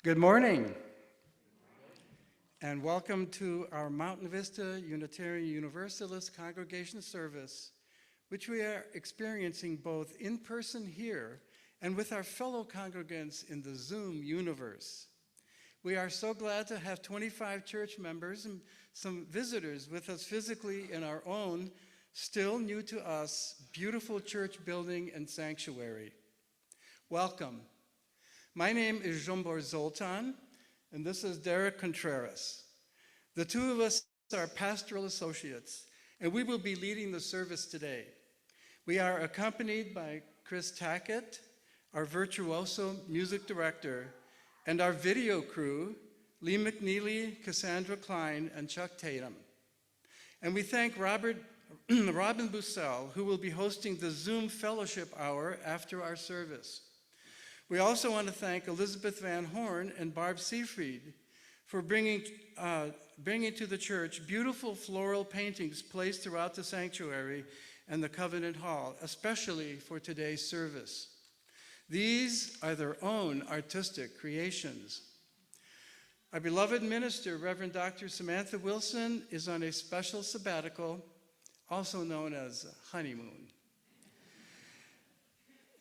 Good morning, and welcome to our Mountain Vista Unitarian Universalist Congregation service, which we are experiencing both in person here and with our fellow congregants in the Zoom universe. We are so glad to have 25 church members and some visitors with us physically in our own, still new to us, beautiful church building and sanctuary. Welcome. My name is Zsombor Zoltan, and this is Derek Contreras. The two of us are Pastoral Associates, and we will be leading the service today. We are accompanied by Chris Tackett, our virtuoso music director, and our video crew, Lee McNeely, Cassandra Klein, and Chuck Tatum. And we thank Robin Bussell, who will be hosting the Zoom Fellowship Hour after our service. We also want to thank Elizabeth Van Horn and Barb Seafried for bringing to the church beautiful floral paintings placed throughout the sanctuary and the Covenant Hall, especially for today's service. These are their own artistic creations. Our beloved minister, Reverend Dr. Samantha Wilson, is on a special sabbatical, also known as honeymoon.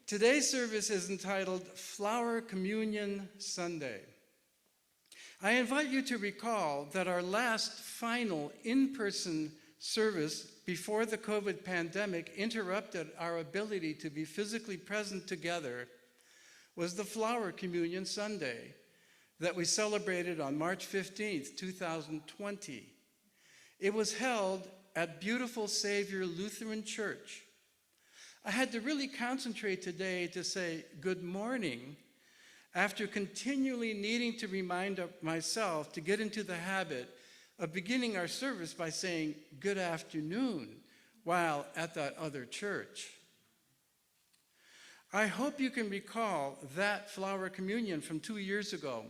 Today's service is entitled Flower Communion Sunday. I invite you to recall that our last final in-person service before the COVID pandemic interrupted our ability to be physically present together was the Flower Communion Sunday that we celebrated on March 15th, 2020. It was held at Beautiful Savior Lutheran Church. I had to really concentrate today to say good morning after continually needing to remind myself to get into the habit of beginning our service by saying good afternoon while at that other church. I hope you can recall that flower communion from 2 years ago.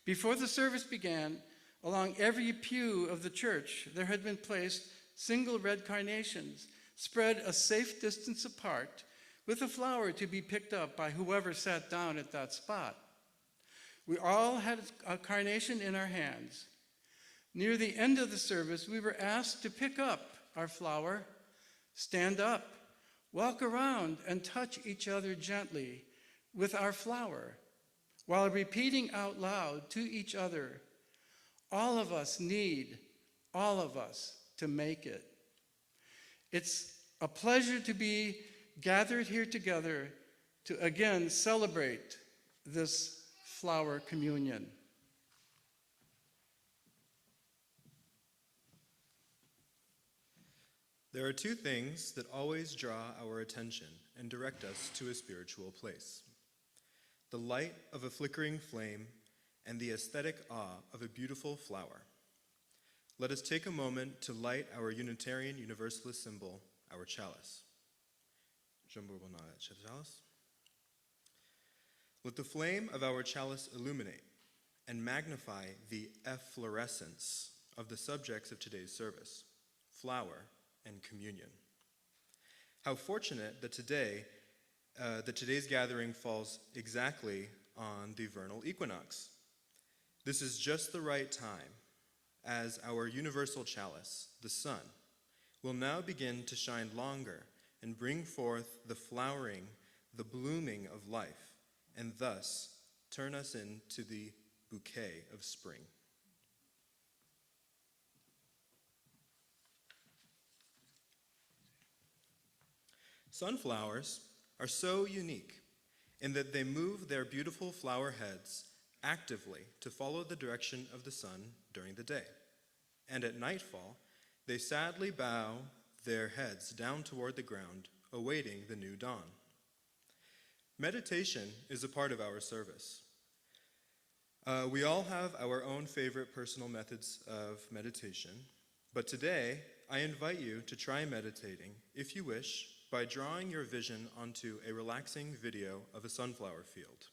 Before the service began, along every pew of the church, there had been placed single red carnations, spread a safe distance apart, with a flower to be picked up by whoever sat down at that spot. We all had a carnation in our hands. Near the end of the service, we were asked to pick up our flower, stand up, walk around, and touch each other gently with our flower, while repeating out loud to each other, all of us need all of us to make it. It's a pleasure to be gathered here together to again celebrate this flower communion. There are two things that always draw our attention and direct us to a spiritual place: the light of a flickering flame and the aesthetic awe of a beautiful flower. Let us take a moment to light our Unitarian Universalist symbol, our chalice. Zsombor will nod at chalice. Let the flame of our chalice illuminate and magnify the efflorescence of the subjects of today's service, flower and communion. How fortunate that today's gathering falls exactly on the vernal equinox. This is just the right time, as our universal chalice, the sun, will now begin to shine longer and bring forth the flowering, the blooming of life, and thus turn us into the bouquet of spring. Sunflowers are so unique in that they move their beautiful flower heads actively to follow the direction of the sun during the day. And at nightfall, they sadly bow their heads down toward the ground, awaiting the new dawn. Meditation is a part of our service. We all have our own favorite personal methods of meditation, but today I invite you to try meditating, if you wish, by drawing your vision onto a relaxing video of a sunflower field.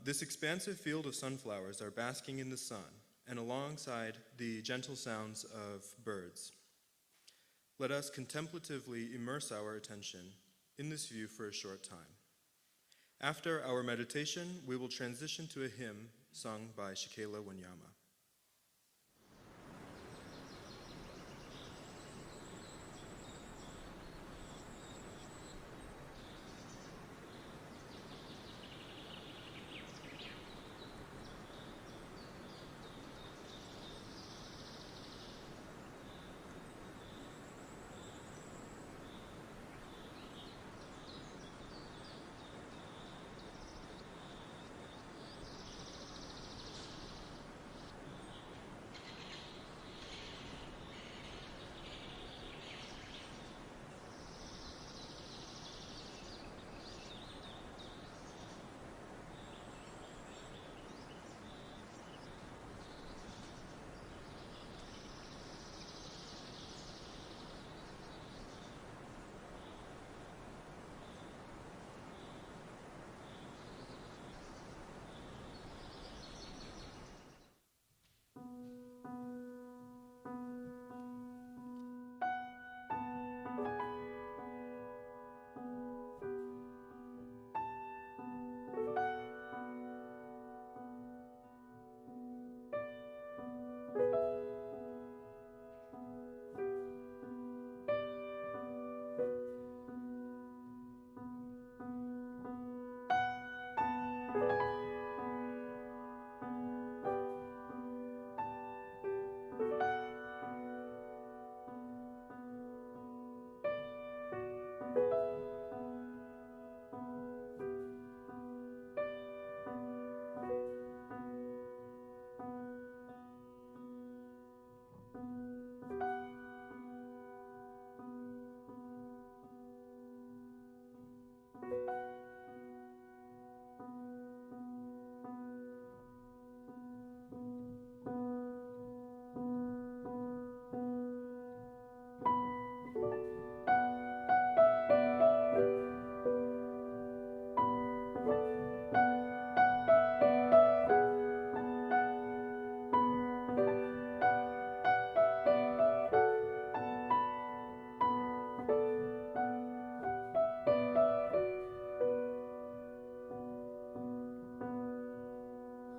This expansive field of sunflowers are basking in the sun and alongside the gentle sounds of birds. Let us contemplatively immerse our attention in this view for a short time. After our meditation, we will transition to a hymn sung by Shikela Wanyama.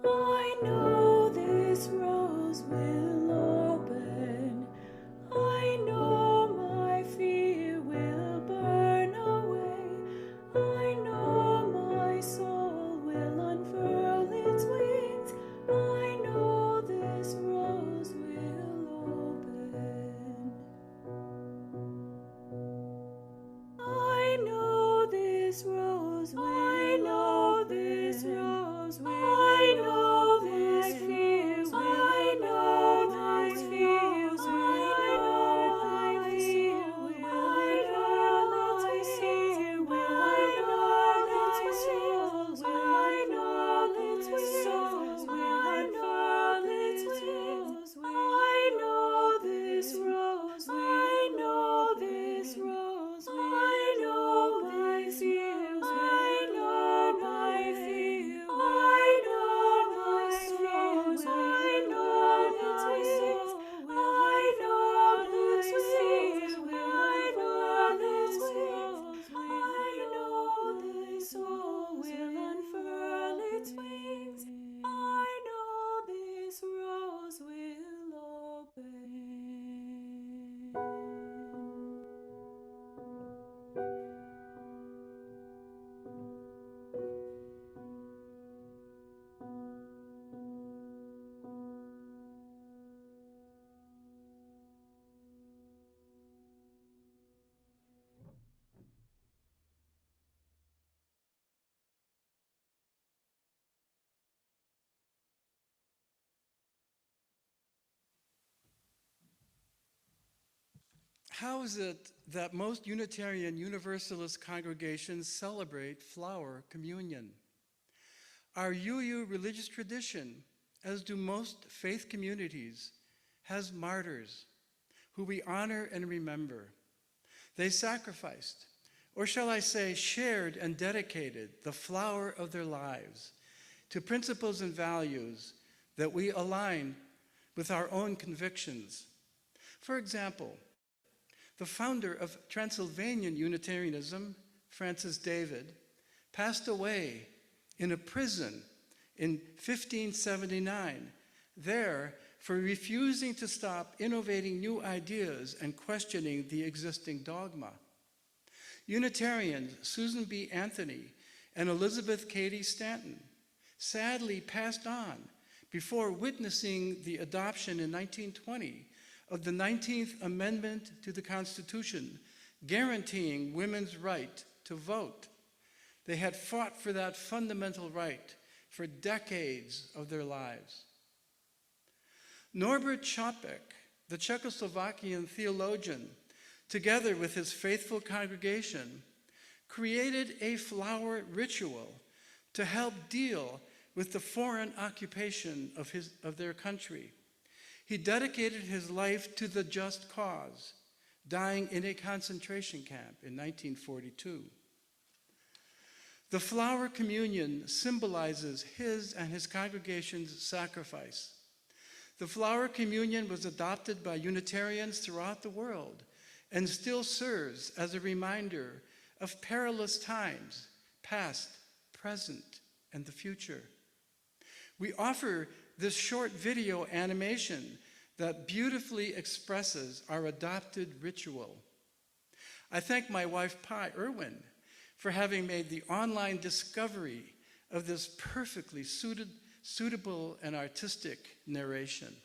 I know this rose will open. I know my fear will burn away. I know my soul will unfurl its wings. I know this rose will open. I know this rose will open. I know this rose will open. I know this fear will. I know this fear will. I know my fear will. I know this fear will. I know this fear will. I know this soul will unfurl its wings. I know this rose will. I know this rose will. I know my fears. I know my fear. I know my fears. I know my fears. I know this fears. I know this fears. I know this soul will unfurl its wings. I know this rose will open. How is it that most Unitarian Universalist congregations celebrate flower communion? Our UU religious tradition, as do most faith communities, has martyrs who we honor and remember. They sacrificed, or shall I say, shared and dedicated the flower of their lives to principles and values that we align with our own convictions. For example, the founder of Transylvanian Unitarianism, Francis David, passed away in a prison in 1579, there for refusing to stop innovating new ideas and questioning the existing dogma. Unitarians Susan B. Anthony and Elizabeth Cady Stanton sadly passed on before witnessing the adoption in 1920 of the 19th Amendment to the Constitution, guaranteeing women's right to vote. They had fought for that fundamental right for decades of their lives. Norbert Čapek, the Czechoslovakian theologian, together with his faithful congregation, created a flower ritual to help deal with the foreign occupation of their country. He dedicated his life to the just cause, dying in a concentration camp in 1942. The flower communion symbolizes his and his congregation's sacrifice. The flower communion was adopted by Unitarians throughout the world and still serves as a reminder of perilous times, past, present, and the future. We offer this short video animation that beautifully expresses our adopted ritual. I thank my wife, Pi Irwin, for having made the online discovery of this perfectly suitable and artistic narration.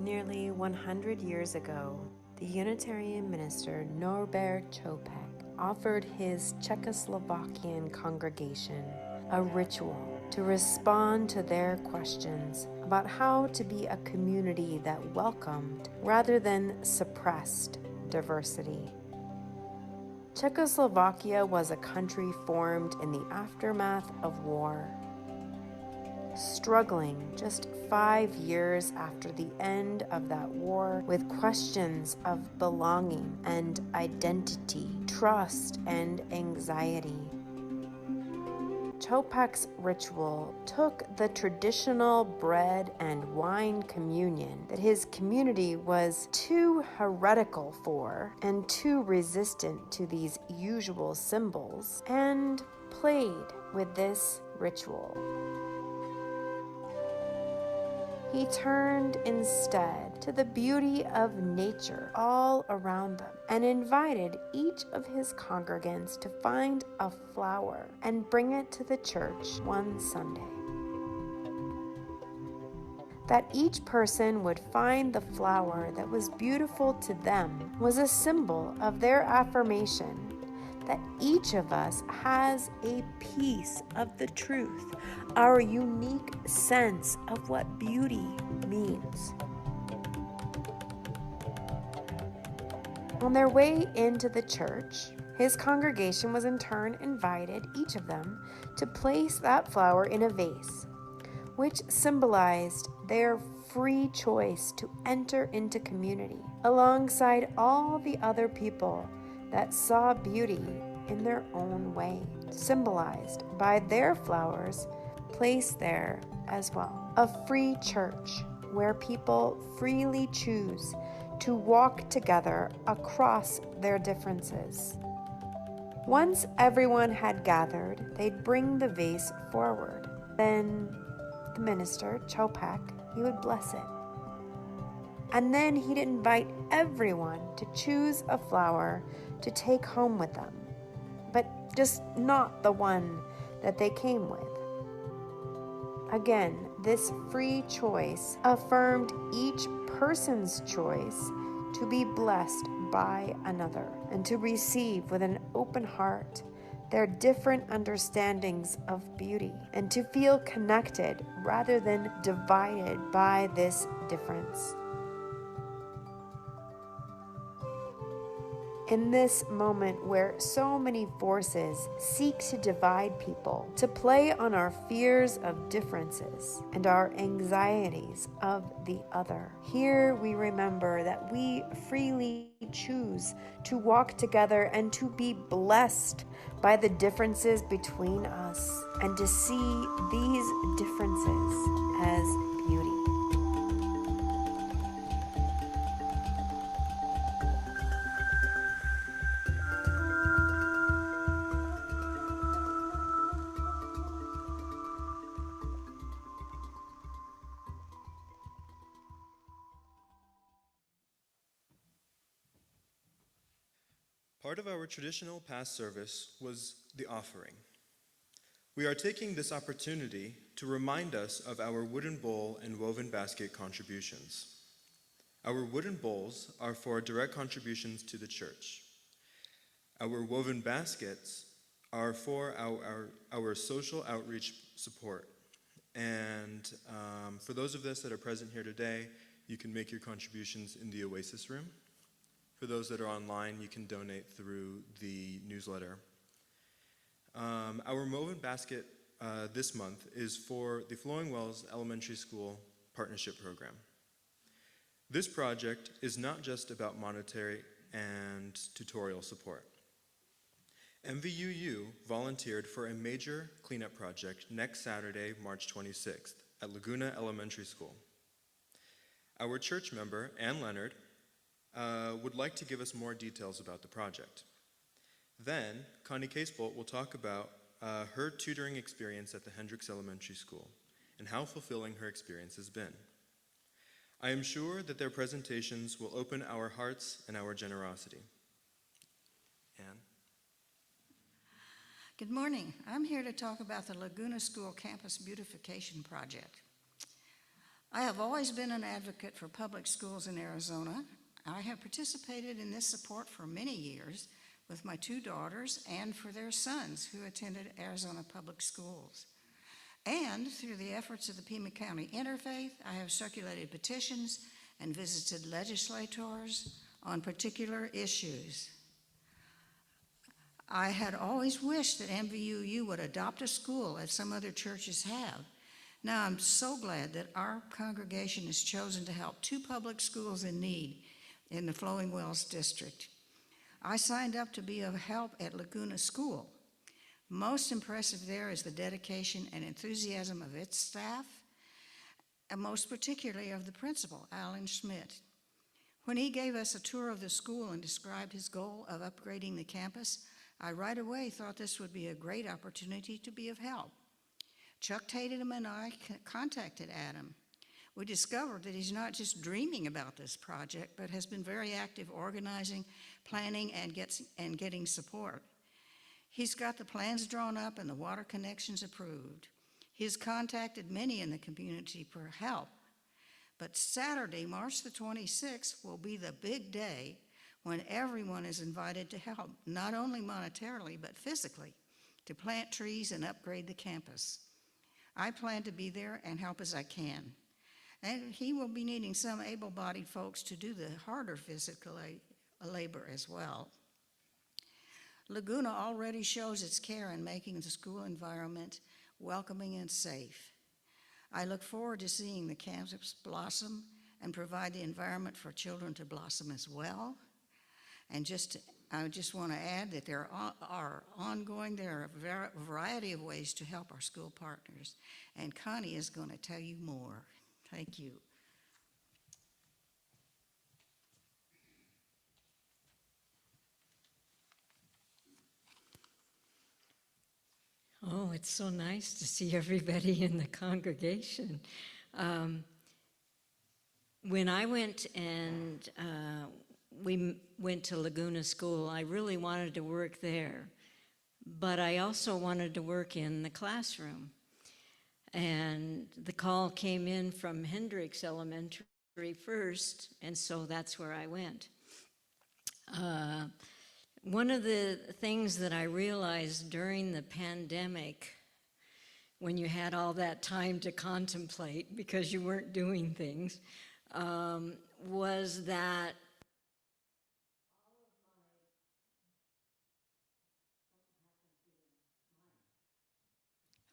Nearly 100 years ago, the Unitarian minister Norbert Čapek offered his Czechoslovakian congregation a ritual to respond to their questions about how to be a community that welcomed rather than suppressed diversity. Czechoslovakia was a country formed in the aftermath of war, struggling just 5 years after the end of that war with questions of belonging and identity, trust and anxiety. Chopak's ritual took the traditional bread and wine communion that his community was too heretical for and too resistant to these usual symbols and played with this ritual. He turned instead to the beauty of nature all around them and invited each of his congregants to find a flower and bring it to the church one Sunday. That each person would find the flower that was beautiful to them was a symbol of their affirmation that each of us has a piece of the truth, our unique sense of what beauty means. On their way into the church, his congregation was in turn invited, each of them, to place that flower in a vase, which symbolized their free choice to enter into community alongside all the other people that saw beauty in their own way, symbolized by their flowers placed there as well. A free church where people freely choose to walk together across their differences. Once everyone had gathered, they'd bring the vase forward. Then the minister, Chopak, he would bless it. And then he'd invite everyone to choose a flower to take home with them, but just not the one that they came with. Again, this free choice affirmed each person's choice to be blessed by another and to receive with an open heart their different understandings of beauty and to feel connected rather than divided by this difference. In this moment where so many forces seek to divide people, to play on our fears of differences and our anxieties of the other, here we remember that we freely choose to walk together and to be blessed by the differences between us and to see these differences as beauty. Part of our traditional past service was the offering. We are taking this opportunity to remind us of our wooden bowl and woven basket contributions. Our wooden bowls are for direct contributions to the church. Our woven baskets are for our social outreach support. And for those of us that are present here today, you can make your contributions in the Oasis room. For those that are online, you can donate through the newsletter. Our woven basket this month is for the Flowing Wells Elementary School Partnership Program. This project is not just about monetary and tutorial support. MVUU volunteered for a major cleanup project next Saturday, March 26th, at Laguna Elementary School. Our church member, Ann Leonard, would like to give us more details about the project. Then, Connie Casebolt will talk about her tutoring experience at the Hendricks Elementary School and how fulfilling her experience has been. I am sure that their presentations will open our hearts and our generosity. Ann? Good morning. I'm here to talk about the Laguna School Campus Beautification Project. I have always been an advocate for public schools in Arizona. I have participated in this support for many years with my two daughters and for their sons who attended Arizona Public Schools. And through the efforts of the Pima County Interfaith, I have circulated petitions and visited legislators on particular issues. I had always wished that MVUU would adopt a school as some other churches have. Now I'm so glad that our congregation has chosen to help two public schools in need in the Flowing Wells District. I signed up to be of help at Laguna School. Most impressive there is the dedication and enthusiasm of its staff, and most particularly of the principal, Alan Schmidt. When he gave us a tour of the school and described his goal of upgrading the campus, I right away thought this would be a great opportunity to be of help. Chuck Tatum and I contacted Adam. We discovered that he's not just dreaming about this project, but has been very active organizing, planning, and getting support. He's got the plans drawn up and the water connections approved. He has contacted many in the community for help. But Saturday, March the 26th, will be the big day when everyone is invited to help, not only monetarily, but physically, to plant trees and upgrade the campus. I plan to be there and help as I can. And he will be needing some able-bodied folks to do the harder physical labor as well. Laguna already shows its care in making the school environment welcoming and safe. I look forward to seeing the campus blossom and provide the environment for children to blossom as well. And I just want to add that there are a variety of ways to help our school partners. And Connie is going to tell you more. Thank you. Oh, it's so nice to see everybody in the congregation. When I went and we went to Laguna School, I really wanted to work there, but I also wanted to work in the classroom. And the call came in from Hendricks Elementary first, and so that's where I went. One of the things that I realized during the pandemic, when you had all that time to contemplate because you weren't doing things, was that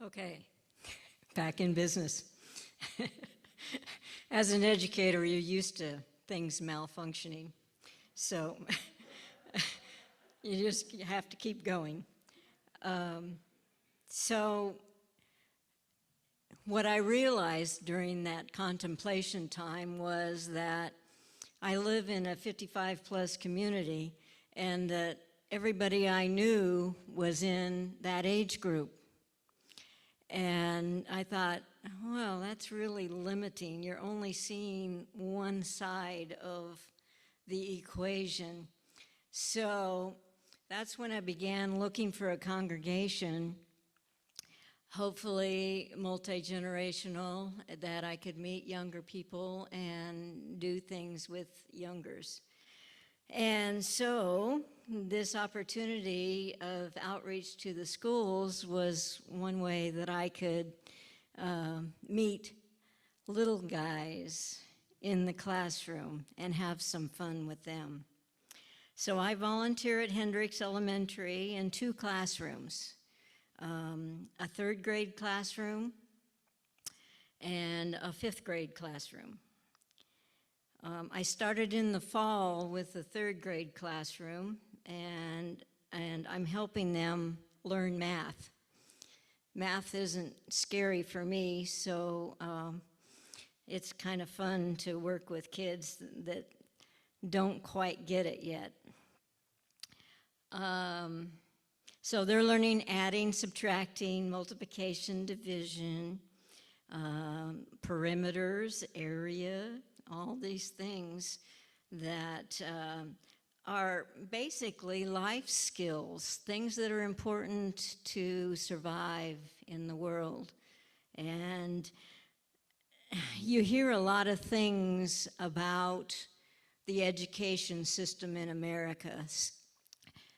okay, back in business. As an educator, you're used to things malfunctioning, so you have to keep going. So what I realized during that contemplation time was that I live in a 55-plus community, and that everybody I knew was in that age group. And I thought, well, that's really limiting. You're only seeing one side of the equation. So that's when I began looking for a congregation, hopefully multi-generational, that I could meet younger people and do things with youngers. And so this opportunity of outreach to the schools was one way that I could meet little guys in the classroom and have some fun with them. So I volunteer at Hendricks Elementary in 2 classrooms, a 3rd grade classroom and a 5th grade classroom. I started in the fall with the 3rd grade classroom, and I'm helping them learn math. Math isn't scary for me, so it's kind of fun to work with kids that don't quite get it yet. So they're learning adding, subtracting, multiplication, division, perimeters, area, all these things that are basically life skills, things that are important to survive in the world. And you hear a lot of things about the education system in America.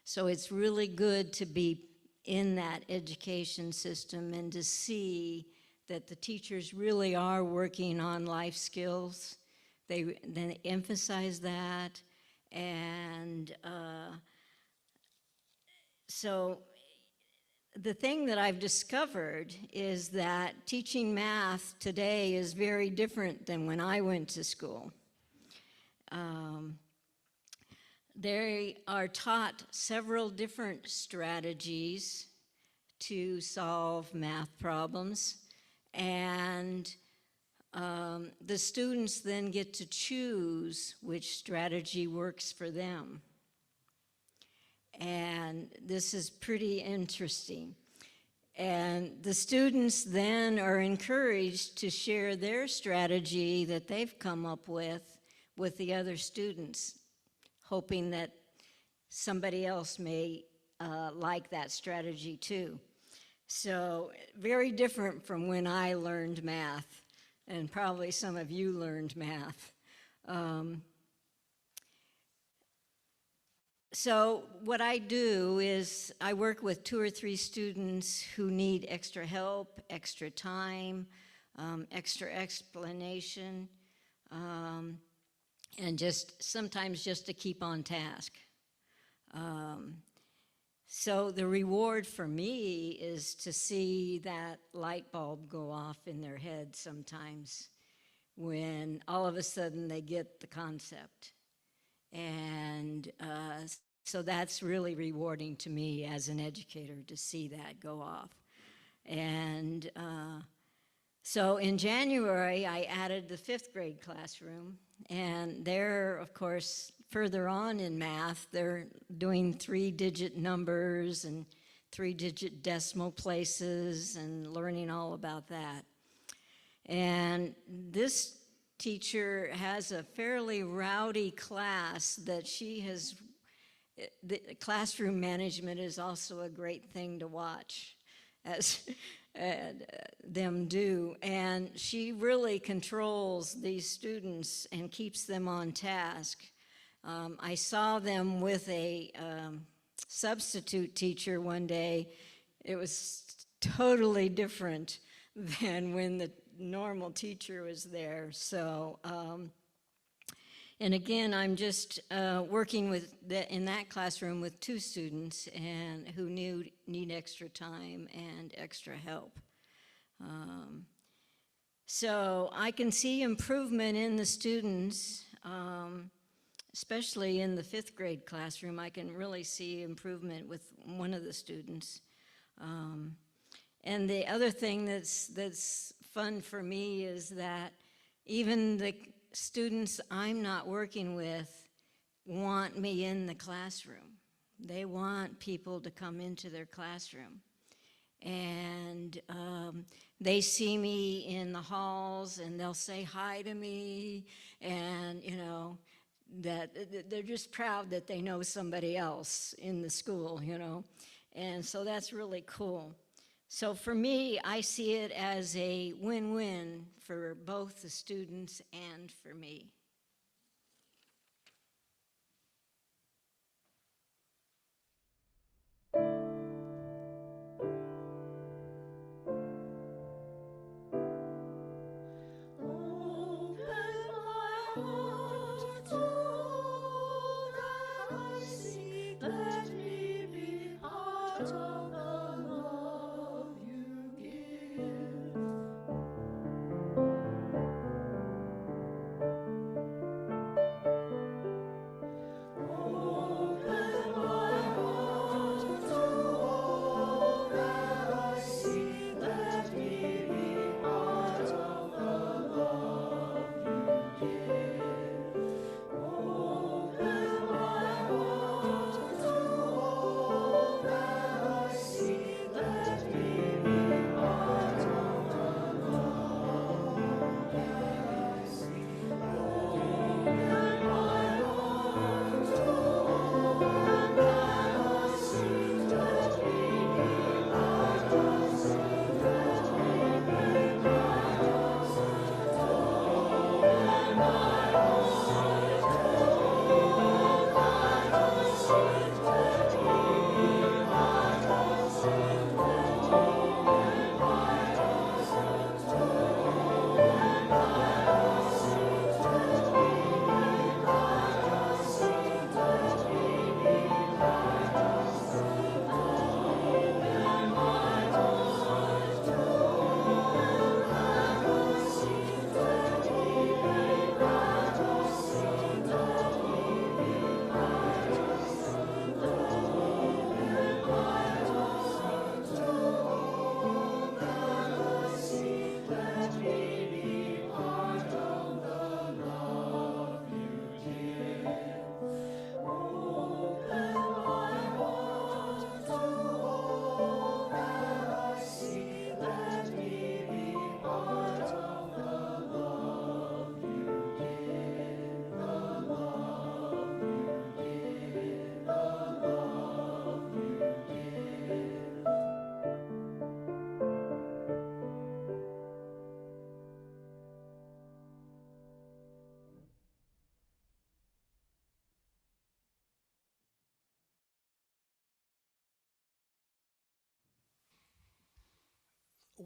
So it's really good to be in that education system and to see that the teachers really are working on life skills. They then emphasize that, and so the thing that I've discovered is that teaching math today is very different than when I went to school. They are taught several different strategies to solve math problems, and the students then get to choose which strategy works for them. And this is pretty interesting. And the students then are encouraged to share their strategy that they've come up with the other students, hoping that somebody else may like that strategy too. So very different from when I learned math, and probably some of you learned math. So what I do is I work with 2 or 3 students who need extra help, extra time, extra explanation, and just sometimes just to keep on task. So the reward for me is to see that light bulb go off in their head sometimes when all of a sudden they get the concept. And so that's really rewarding to me as an educator to see that go off. And so in January, I added the 5th grade classroom, and they're, of course, further on in math. They're doing 3-digit numbers and 3-digit decimal places and learning all about that. And this teacher has a fairly rowdy class that she has. The classroom management is also a great thing to watch as them do, and she really controls these students and keeps them on task. I saw them with a substitute teacher one day. It was totally different than when the normal teacher was there. So, and again, I'm just working with in that classroom with 2 students and who need extra time and extra help. So I can see improvement in the students, especially in the 5th grade classroom. I can really see improvement with one of the students. And the other thing that's fun for me is that even the students I'm not working with want me in the classroom. They want people to come into their classroom. And they see me in the halls and they'll say hi to me, and you know, that they're just proud that they know somebody else in the school, you know. And so that's really cool. So for me, I see it as a win-win for both the students and for me.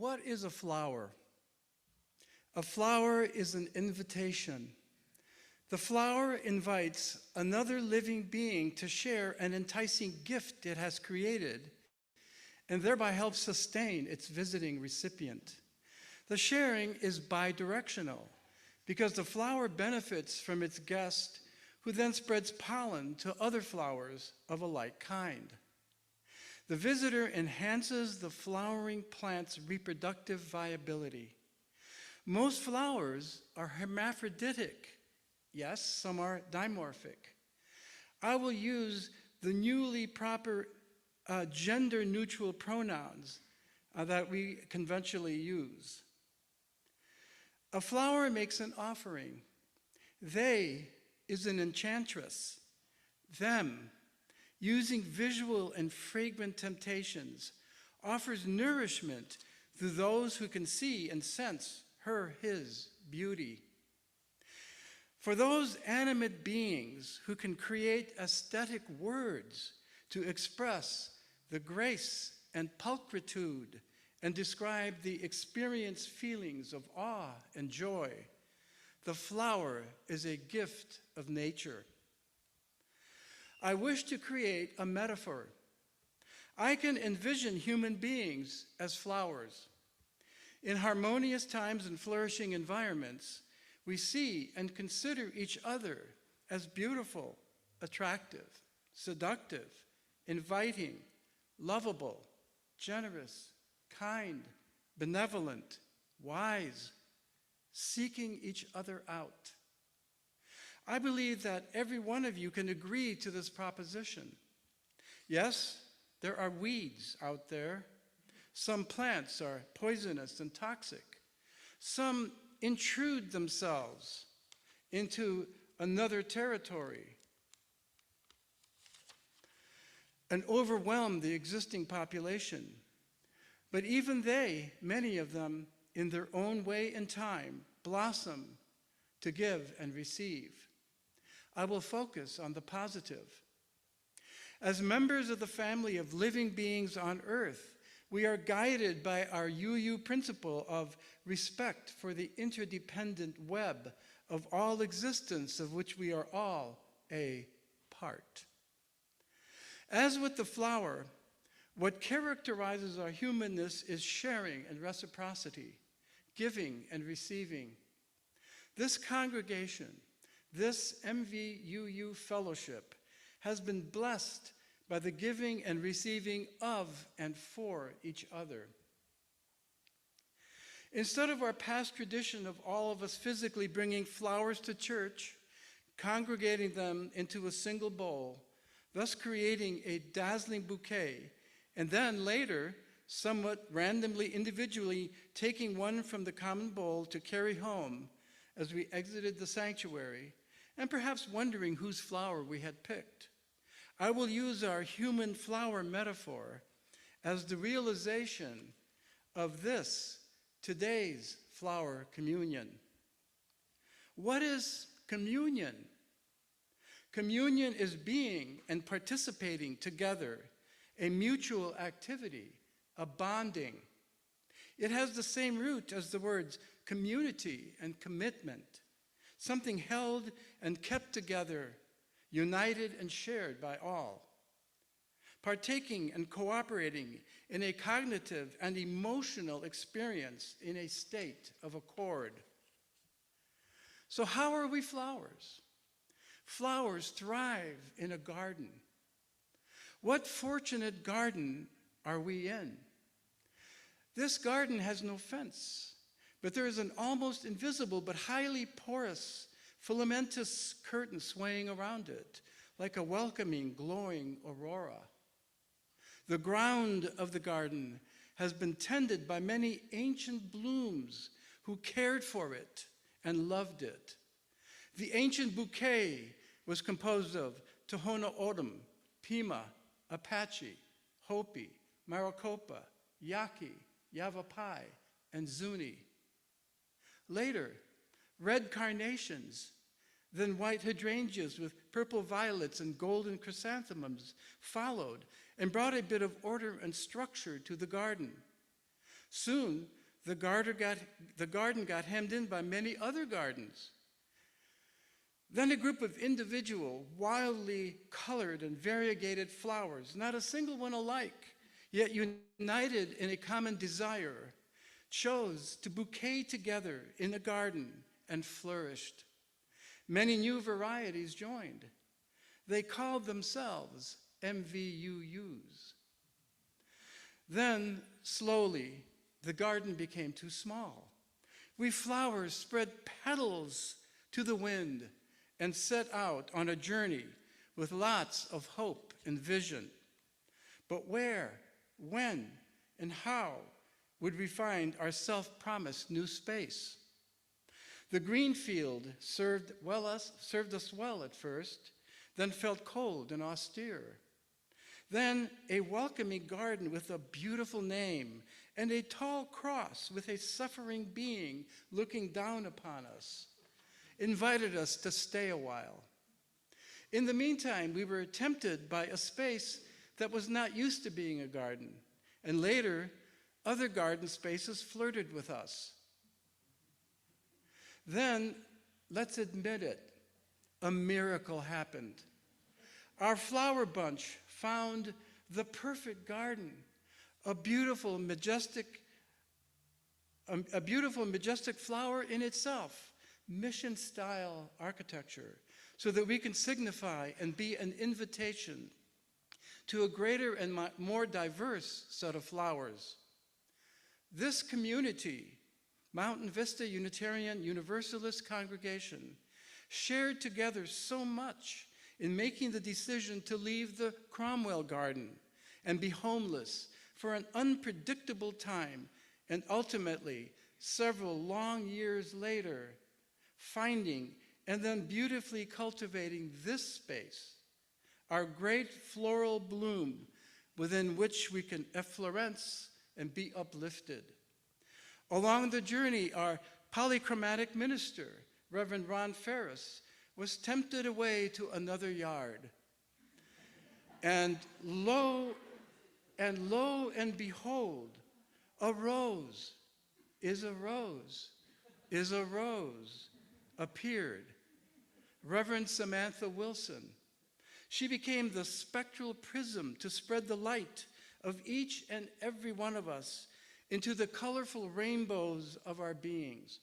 what is a flower? A flower is an invitation. The flower invites another living being to share an enticing gift it has created and thereby helps sustain its visiting recipient. The sharing is bidirectional because the flower benefits from its guest, who then spreads pollen to other flowers of a like kind. The visitor enhances the flowering plant's reproductive viability. Most flowers are hermaphroditic. Yes, some are dimorphic. I will use the newly proper gender-neutral pronouns that we conventionally use. A flower makes an offering. They is an enchantress. Them, using visual and fragrant temptations, offers nourishment to those who can see and sense her, his beauty. For those animate beings who can create aesthetic words to express the grace and pulchritude and describe the experienced feelings of awe and joy, the flower is a gift of nature. I wish to create a metaphor. I can envision human beings as flowers. In harmonious times and flourishing environments, we see and consider each other as beautiful, attractive, seductive, inviting, lovable, generous, kind, benevolent, wise, seeking each other out. I believe that every one of you can agree to this proposition. Yes, there are weeds out there. Some plants are poisonous and toxic. Some intrude themselves into another territory and overwhelm the existing population. But even they, many of them, in their own way and time, blossom to give and receive. I will focus on the positive. As members of the family of living beings on earth, we are guided by our UU principle of respect for the interdependent web of all existence of which we are all a part. As with the flower, what characterizes our humanness is sharing and reciprocity, giving and receiving. This congregation, this MVUU fellowship, has been blessed by the giving and receiving of and for each other. Instead of our past tradition of all of us physically bringing flowers to church, congregating them into a single bowl, thus creating a dazzling bouquet, and then later, somewhat randomly, individually, taking one from the common bowl to carry home as we exited the sanctuary, and perhaps wondering whose flower we had picked, I will use our human flower metaphor as the realization of this, today's flower communion. What is communion? Communion is being and participating together, a mutual activity, a bonding. It has the same root as the words community and commitment, something held and kept together, united and shared by all. Partaking and cooperating in a cognitive and emotional experience in a state of accord. So how are we flowers? Flowers thrive in a garden. What fortunate garden are we in? This garden has no fence, but there is an almost invisible but highly porous, filamentous curtain swaying around it, like a welcoming, glowing aurora. The ground of the garden has been tended by many ancient blooms who cared for it and loved it. The ancient bouquet was composed of Tohono O'odham, Pima, Apache, Hopi, Maricopa, Yaqui, Yavapai, and Zuni. Later, red carnations, then white hydrangeas with purple violets and golden chrysanthemums followed and brought a bit of order and structure to the garden. Soon, the garden got hemmed in by many other gardens. Then a group of individual, wildly colored and variegated flowers, not a single one alike, yet united in a common desire, chose to bouquet together in a garden and flourished. Many new varieties joined. They called themselves MVUUs. Then, slowly, the garden became too small. We flowers spread petals to the wind and set out on a journey with lots of hope and vision. But where, when, and how would we find our self-promised new space? The green field served us well at first, then felt cold and austere. Then a welcoming garden with a beautiful name and a tall cross with a suffering being looking down upon us invited us to stay a while. In the meantime, we were tempted by a space that was not used to being a garden, and later, other garden spaces flirted with us. Then, let's admit it, a miracle happened. Our flower bunch found the perfect garden, a beautiful, majestic flower in itself, mission-style architecture, so that we can signify and be an invitation to a greater and more diverse set of flowers. This community, Mountain Vista Unitarian Universalist Congregation, shared together so much in making the decision to leave the Cromwell Garden and be homeless for an unpredictable time, and ultimately, several long years later, finding and then beautifully cultivating this space, our great floral bloom within which we can effloresce and be uplifted. Along the journey, our polychromatic minister, Reverend Ron Ferris, was tempted away to another yard. And lo and behold, a rose is a rose appeared. Reverend Samantha Wilson. She became the spectral prism to spread the light of each and every one of us into the colorful rainbows of our beings.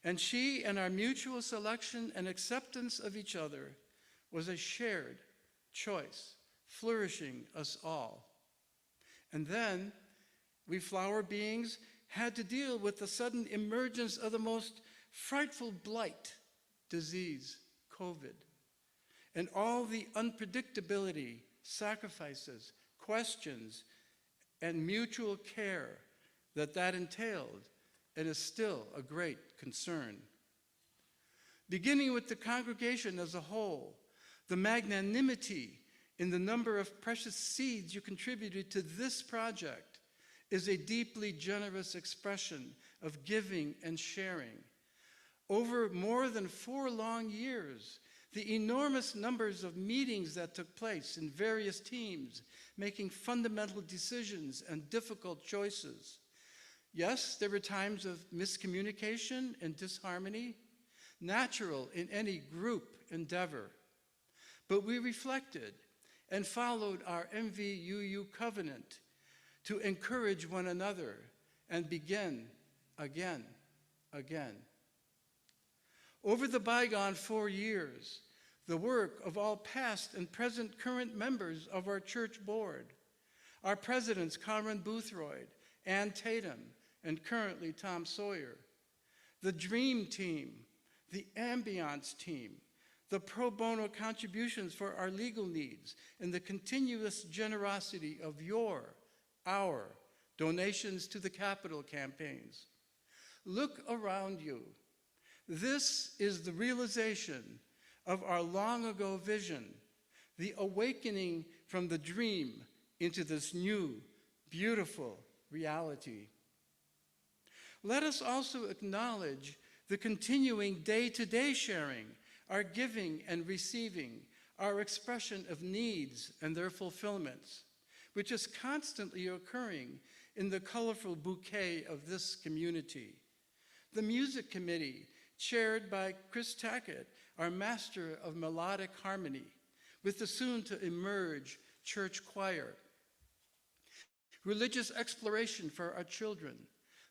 And she and our mutual selection and acceptance of each other was a shared choice, flourishing us all. And then we flower beings had to deal with the sudden emergence of the most frightful blight, disease, COVID, and all the unpredictability, sacrifices, questions, and mutual care that entailed, and is still a great concern. Beginning with the congregation as a whole, the magnanimity in the number of precious seeds you contributed to this project is a deeply generous expression of giving and sharing. Over more than 4 long years, the enormous numbers of meetings that took place in various teams, making fundamental decisions and difficult choices. Yes, there were times of miscommunication and disharmony, natural in any group endeavor. But we reflected and followed our MVUU covenant to encourage one another and begin again. Over the bygone 4 years, the work of all past and present current members of our church board, our presidents Conran Boothroyd, Ann Tatum, and currently Tom Sawyer, the Dream Team, the Ambiance Team, the pro bono contributions for our legal needs, and the continuous generosity of our donations to the Capitol campaigns. Look around you. This is the realization of our long ago vision, the awakening from the dream into this new, beautiful reality. Let us also acknowledge the continuing day-to-day sharing, our giving and receiving, our expression of needs and their fulfillments, which is constantly occurring in the colorful bouquet of this community. The music committee, chaired by Chris Tackett, our master of melodic harmony, with the soon-to-emerge church choir. Religious exploration for our children,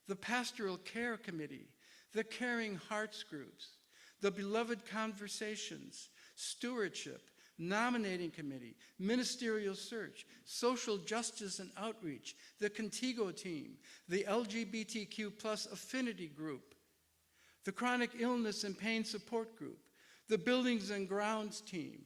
the pastoral care committee, the caring hearts groups, the beloved conversations, stewardship, nominating committee, ministerial search, social justice and outreach, the Contigo team, the LGBTQ plus affinity group, the chronic illness and pain support group, the buildings and grounds team,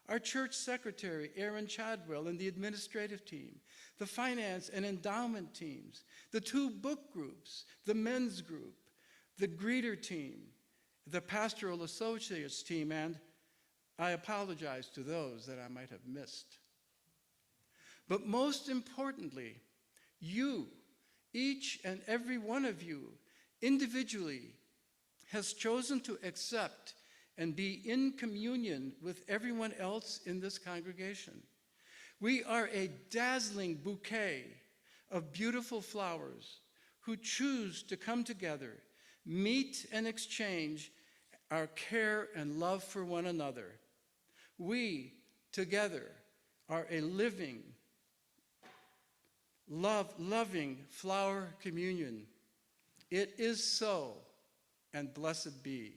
our church secretary, Aaron Chadwell, and the administrative team, the finance and endowment teams, the 2 book groups, the men's group, the greeter team, the Pastoral Associates team, and I apologize to those that I might have missed. But most importantly, you, each and every one of you, individually, has chosen to accept and be in communion with everyone else in this congregation. We are a dazzling bouquet of beautiful flowers who choose to come together, meet and exchange our care and love for one another. We, together, are a living, loving flower communion. It is so, and blessed be.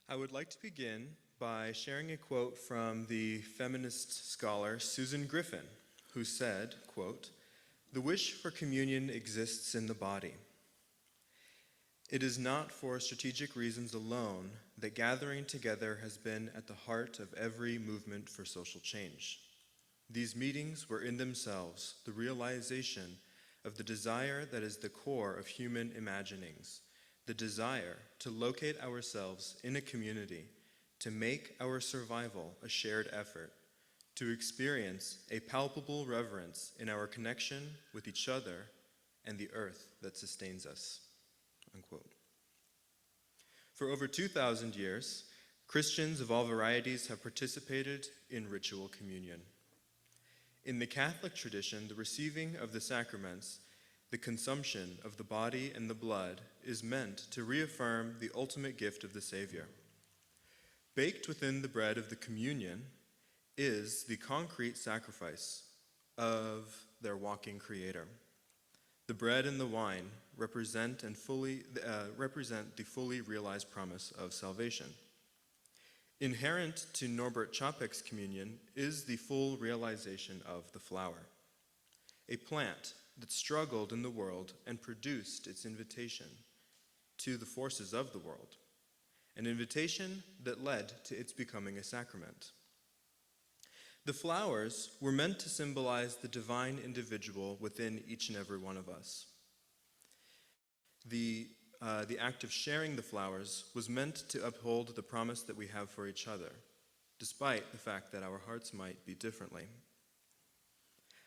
I would like to begin by sharing a quote from the feminist scholar Susan Griffin, who said, quote, "The wish for communion exists in the body. It is not for strategic reasons alone that gathering together has been at the heart of every movement for social change. These meetings were in themselves the realization of the desire that is the core of human imaginings, the desire to locate ourselves in a community, to make our survival a shared effort, to experience a palpable reverence in our connection with each other and the earth that sustains us." Unquote. For over 2,000 years, Christians of all varieties have participated in ritual communion. In the Catholic tradition, the receiving of the sacraments, the consumption of the body and the blood, is meant to reaffirm the ultimate gift of the Savior. Baked within the bread of the communion is the concrete sacrifice of their walking Creator. The bread and the wine represent the fully realized promise of salvation. Inherent to Norbert Čapek's communion is the full realization of the flower, a plant that struggled in the world and produced its invitation to the forces of the world, an invitation that led to its becoming a sacrament. The flowers were meant to symbolize the divine individual within each and every one of us. The act of sharing the flowers was meant to uphold the promise that we have for each other, despite the fact that our hearts might be differently.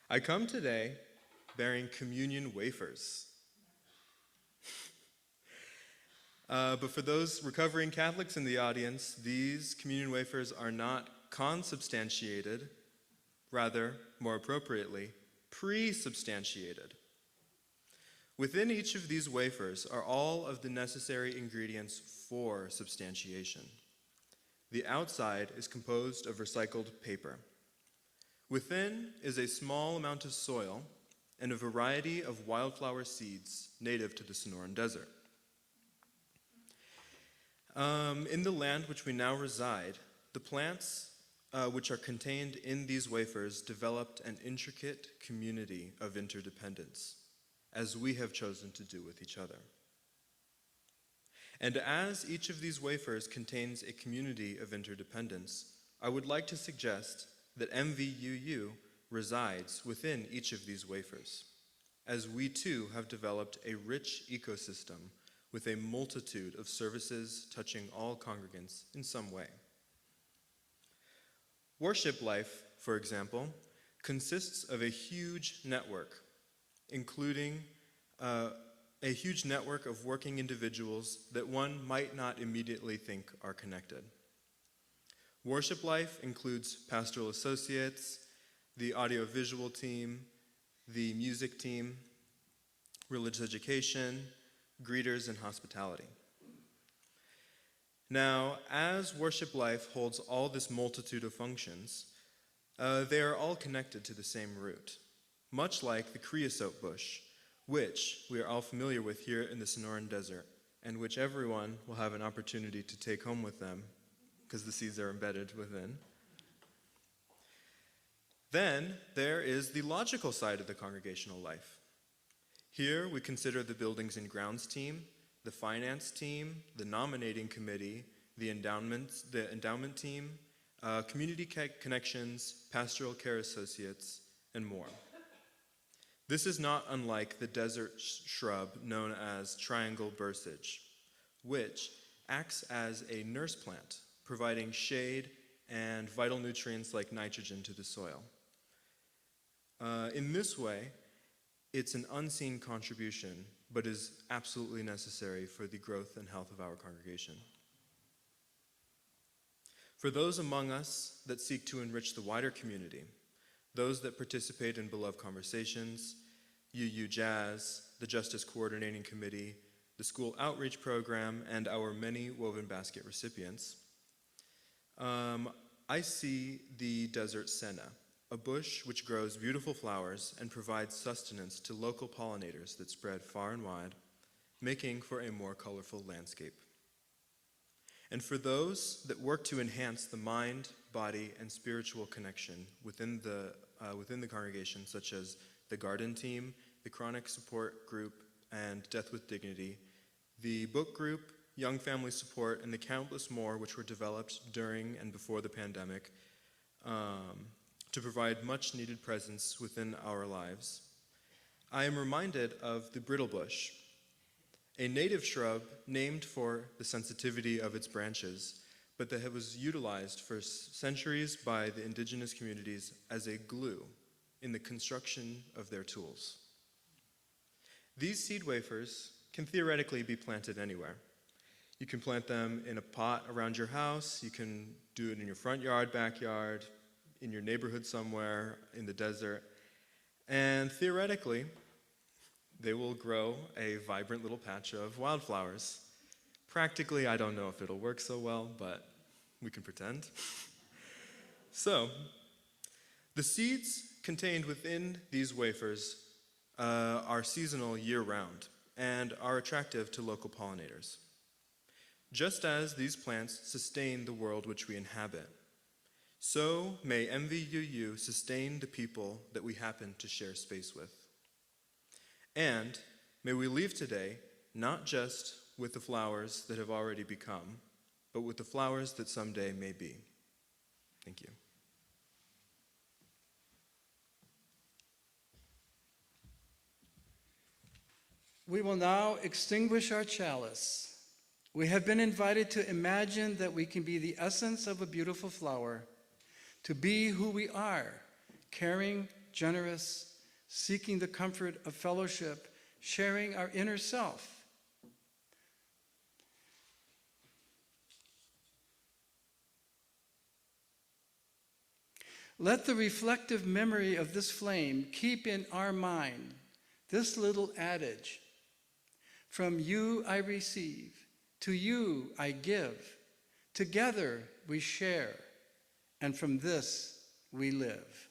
I come today bearing communion wafers. But for those recovering Catholics in the audience, these communion wafers are not consubstantiated, rather, more appropriately, pre-substantiated. Within each of these wafers are all of the necessary ingredients for substantiation. The outside is composed of recycled paper. Within is a small amount of soil and a variety of wildflower seeds native to the Sonoran Desert. In the land which we now reside, the plants which are contained in these wafers developed an intricate community of interdependence, as we have chosen to do with each other. And as each of these wafers contains a community of interdependence, I would like to suggest that MVUU resides within each of these wafers, as we too have developed a rich ecosystem with a multitude of services touching all congregants in some way. Worship life, for example, consists of a huge network, including a huge network of working individuals that one might not immediately think are connected. Worship life includes Pastoral Associates, the audiovisual team, the music team, religious education, greeters, and hospitality. Now, as worship life holds all this multitude of functions, they are all connected to the same root, much like the creosote bush, which we are all familiar with here in the Sonoran Desert, and which everyone will have an opportunity to take home with them, because the seeds are embedded within. Then there is the logical side of the congregational life. Here we consider the buildings and grounds team, the finance team, the nominating committee, the endowment team, community connections, pastoral care associates, and more. This is not unlike the desert shrub known as triangle bursage, which acts as a nurse plant, providing shade and vital nutrients like nitrogen to the soil. In this way, it's an unseen contribution, but is absolutely necessary for the growth and health of our congregation. For those among us that seek to enrich the wider community, those that participate in beloved conversations, UU Jazz, the Justice Coordinating Committee, the School Outreach Program, and our many Woven Basket recipients, I see the desert senna, a bush which grows beautiful flowers and provides sustenance to local pollinators that spread far and wide, making for a more colorful landscape. And for those that work to enhance the mind, body, and spiritual connection within the congregation, such as the garden team, the chronic support group, and Death with Dignity, the book group, young family support, and the countless more which were developed during and before the pandemic, to provide much needed presence within our lives, I am reminded of the brittle bush, a native shrub named for the sensitivity of its branches, but that was utilized for centuries by the indigenous communities as a glue in the construction of their tools. These seed wafers can theoretically be planted anywhere. You can plant them in a pot around your house, you can do it in your front yard, backyard, in your neighborhood somewhere, in the desert, and theoretically, they will grow a vibrant little patch of wildflowers. Practically, I don't know if it'll work so well, but we can pretend. So, the seeds contained within these wafers are seasonal year-round and are attractive to local pollinators. Just as these plants sustain the world which we inhabit, so may MVUU sustain the people that we happen to share space with. And may we leave today not just with the flowers that have already become, but with the flowers that someday may be. Thank you. We will now extinguish our chalice. We have been invited to imagine that we can be the essence of a beautiful flower, to be who we are, caring, generous, seeking the comfort of fellowship, sharing our inner self. Let the reflective memory of this flame keep in our mind this little adage: from you I receive, to you I give, together we share, and from this we live.